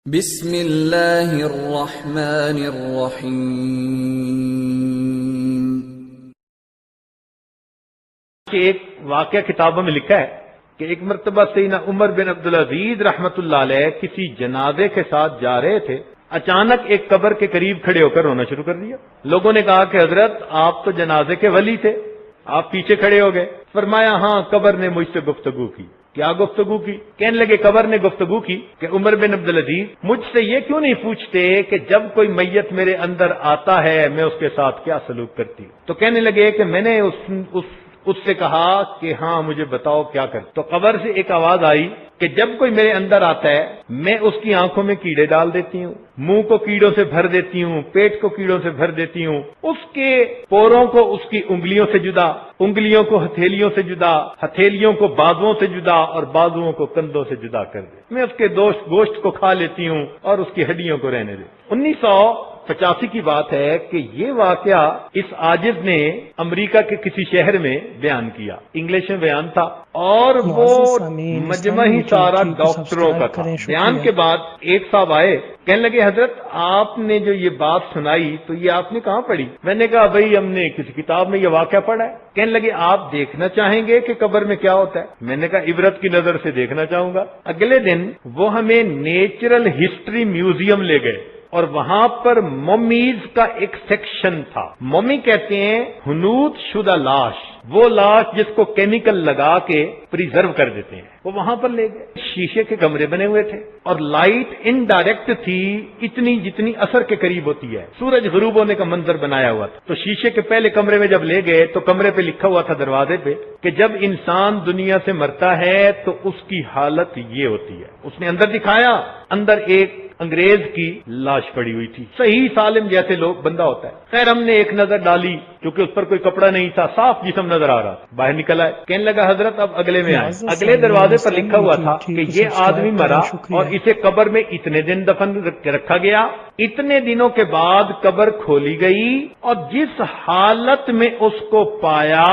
بسم اللہ الرحمن الرحیم۔ ایک واقعہ کتابوں میں لکھا ہے کہ ایک مرتبہ سیدنا عمر بن عبدالعزیز رحمت اللہ علیہ کسی جنازے کے ساتھ جا رہے تھے، اچانک ایک قبر کے قریب کھڑے ہو کر رونا شروع کر دیا۔ لوگوں نے کہا کہ حضرت آپ تو جنازے کے ولی تھے، آپ پیچھے کھڑے ہو گئے۔ فرمایا ہاں، قبر نے مجھ سے گفتگو کی۔ کیا گفتگو کی؟ کہنے لگے قبر نے گفتگو کی کہ عمر بن عبدالعزیز مجھ سے یہ کیوں نہیں پوچھتے کہ جب کوئی میت میرے اندر آتا ہے میں اس کے ساتھ کیا سلوک کرتی ہوں؟ تو کہنے لگے کہ میں نے اس سے کہا کہ ہاں مجھے بتاؤ کیا کر۔ تو قبر سے ایک آواز آئی کہ جب کوئی میرے اندر آتا ہے میں اس کی آنکھوں میں کیڑے ڈال دیتی ہوں، منہ کو کیڑوں سے بھر دیتی ہوں، پیٹ کو کیڑوں سے بھر دیتی ہوں، اس کے پوروں کو اس کی انگلیوں سے جدا، انگلیوں کو ہتھیلیوں سے جدا، ہتھیلیوں کو بازوؤں سے جدا اور بازوؤں کو کندھوں سے جدا کر دے۔ میں اس کے گوشت کو کھا لیتی ہوں اور اس کی ہڈیوں کو رہنے دیتی ہوں۔ 1985 کی بات ہے کہ یہ واقعہ اس عاجز نے امریکہ کے کسی شہر میں بیان کیا، انگلش میں بیان تھا اور وہ مجمع ہی سارا ڈاکٹروں کا تھا۔ بیان کے بعد ایک صاحب آئے، کہنے لگے حضرت آپ نے جو یہ بات سنائی تو یہ آپ نے کہاں پڑھی؟ میں نے کہا بھائی ہم نے کسی کتاب میں یہ واقعہ پڑھا ہے۔ کہنے لگے آپ دیکھنا چاہیں گے کہ قبر میں کیا ہوتا ہے؟ میں نے کہا عبرت کی نظر سے دیکھنا چاہوں گا۔ اگلے دن وہ ہمیں نیچرل ہسٹری میوزیم لے گئے اور وہاں پر مومیز کا ایک سیکشن تھا۔ مومی کہتے ہیں حنوط شدہ لاش، وہ لاش جس کو کیمیکل لگا کے پریزرو کر دیتے ہیں، وہ وہاں پر لے گئے۔ شیشے کے کمرے بنے ہوئے تھے اور لائٹ انڈائریکٹ تھی، اتنی جتنی اثر کے قریب ہوتی ہے، سورج غروب ہونے کا منظر بنایا ہوا تھا۔ تو شیشے کے پہلے کمرے میں جب لے گئے تو کمرے پہ لکھا ہوا تھا دروازے پہ کہ جب انسان دنیا سے مرتا ہے تو اس کی حالت یہ ہوتی ہے۔ اس نے اندر دکھایا، اندر ایک انگریز کی لاش پڑی ہوئی تھی، صحیح سالم جیسے لوگ بندہ ہوتا ہے۔ خیر ہم نے ایک نظر ڈالی، کیونکہ اس پر کوئی کپڑا نہیں تھا، صاف جسم نظر آ رہا تھا۔ باہر نکل آئے، کہنے لگا حضرت اب اگلے میں آئے۔ اگلے دروازے پر لکھا ہوا تھا کہ یہ آدمی مرا اور اسے قبر میں اتنے دن دفن رکھا گیا، اتنے دنوں کے بعد قبر کھولی گئی اور جس حالت میں اس کو پایا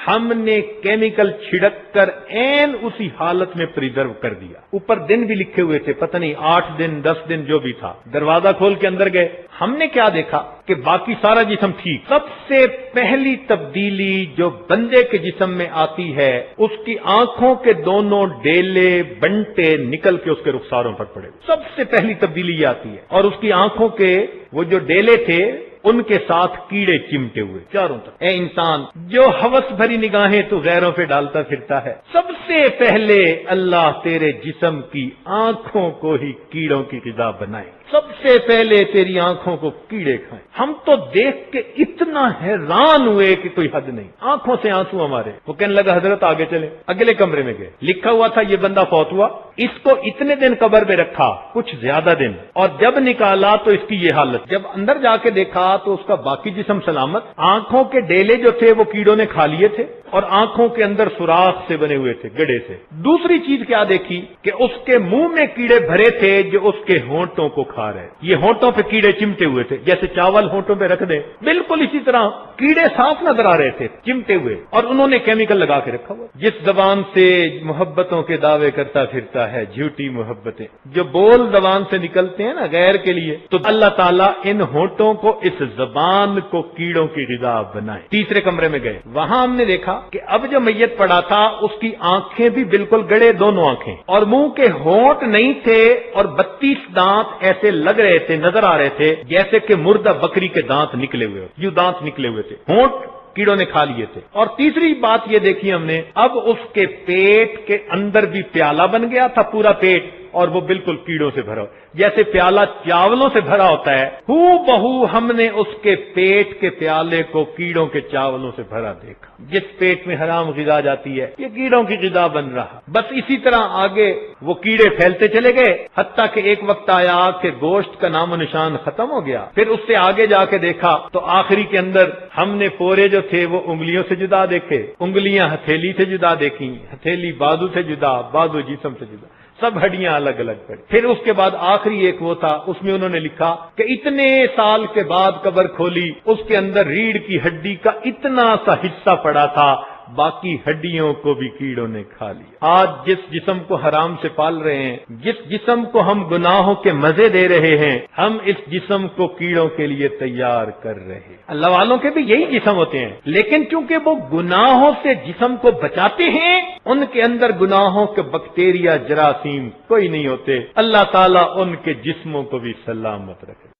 ہم نے کیمیکل چھڑک کر عین اسی حالت میں پریزرو کر دیا۔ اوپر دن بھی لکھے ہوئے تھے، پتہ نہیں 8 دن 10 دن جو بھی تھا۔ دروازہ کھول کے اندر گئے، ہم نے کیا دیکھا کہ باقی سارا جسم ٹھیک۔ سب سے پہلی تبدیلی جو بندے کے جسم میں آتی ہے، اس کی آنکھوں کے دونوں ڈیلے بنٹے نکل کے اس کے رخساروں پر پڑے، سب سے پہلی تبدیلی یہ آتی ہے۔ اور اس کی آنکھوں کے وہ جو ڈیلے تھے ان کے ساتھ کیڑے چمٹے ہوئے چاروں طرف۔ اے انسان، جو ہوس بھری نگاہیں تو غیروں پہ ڈالتا پھرتا ہے، سب سے پہلے اللہ تیرے جسم کی آنکھوں کو ہی کیڑوں کی غذا بنائے، سب سے پہلے تیری آنکھوں کو کیڑے کھائیں۔ ہم تو دیکھ کے اتنا حیران ہوئے کہ کوئی حد نہیں، آنکھوں سے آنسو ہمارے۔ وہ کہنے لگا حضرت آگے چلیں۔ اگلے کمرے میں گئے، لکھا ہوا تھا یہ بندہ فوت ہوا، اس کو اتنے دن قبر میں رکھا، کچھ زیادہ دن، اور جب نکالا تو اس کی یہ حالت۔ جب اندر جا کے دیکھا تو اس کا باقی جسم سلامت، آنکھوں کے ڈیلے جو تھے وہ کیڑوں نے کھا لیے تھے اور آنکھوں کے اندر سوراخ سے بنے ہوئے تھے، گڑے سے۔ دوسری چیز کیا دیکھی کہ اس کے منہ میں کیڑے بھرے تھے جو اس کے ہونٹوں کو کھا رہے، یہ ہونٹوں پہ کیڑے چمٹے ہوئے تھے، جیسے چاول ہونٹوں پہ رکھ دیں بالکل اسی طرح کیڑے صاف نظر آ رہے تھے چمٹے ہوئے، اور انہوں نے کیمیکل لگا کے رکھا ہوا۔ جس زبان سے محبتوں کے دعوے کرتا پھرتا ہے، جھوٹی محبتیں جو بول زبان سے نکلتے ہیں نا غیر کے لیے، تو اللہ تعالیٰ ان ہونٹوں کو، اس زبان کو کیڑوں کی غذا بنائے۔ تیسرے کمرے میں گئے، وہاں ہم نے دیکھا کہ اب جو میت پڑا تھا اس کی آنکھیں بھی بالکل گڑے، دونوں آنکھیں، اور منہ کے ہونٹ نہیں تھے، اور 32 دانت ایسے لگ رہے تھے، نظر آ رہے تھے جیسے کہ مردہ بکری کے دانت نکلے ہوئے، یوں دانت نکلے ہوئے تھے، ہونٹ کیڑوں نے کھا لیے تھے۔ اور تیسری بات یہ دیکھی ہم نے، اب اس کے پیٹ کے اندر بھی پیالہ بن گیا تھا، پورا پیٹ، اور وہ بالکل کیڑوں سے بھرا، جیسے پیالہ چاولوں سے بھرا ہوتا ہے، ہو بہو ہم نے اس کے پیٹ کے پیالے کو کیڑوں کے چاولوں سے بھرا دیکھا۔ جس پیٹ میں حرام غذا جاتی ہے یہ کیڑوں کی غذا بن رہا۔ بس اسی طرح آگے وہ کیڑے پھیلتے چلے گئے، حتیٰ کہ ایک وقت آیا کہ گوشت کا نام و نشان ختم ہو گیا۔ پھر اس سے آگے جا کے دیکھا تو آخری کے اندر ہم نے پورے جو تھے وہ انگلیوں سے جدا دیکھے، انگلیاں ہتھیلی سے جدا دیکھی، ہتھیلی بازو سے جدا، بازو جسم سے جدا، سب ہڈیاں الگ الگ پڑی۔ پھر اس کے بعد آخری ایک وہ تھا، اس میں انہوں نے لکھا کہ اتنے سال کے بعد قبر کھولی، اس کے اندر ریڑھ کی ہڈی کا اتنا سا حصہ پڑا تھا باقی ہڈیوں کو بھی کیڑوں نے کھا لیا۔ آج جس جسم کو حرام سے پال رہے ہیں، جس جسم کو ہم گناہوں کے مزے دے رہے ہیں، ہم اس جسم کو کیڑوں کے لیے تیار کر رہے ہیں۔ اللہ والوں کے بھی یہی جسم ہوتے ہیں، لیکن چونکہ وہ گناہوں سے جسم کو بچاتے ہیں، ان کے اندر گناہوں کے بیکٹیریا جراثیم کوئی نہیں ہوتے۔ اللہ تعالیٰ ان کے جسموں کو بھی سلامت رکھے۔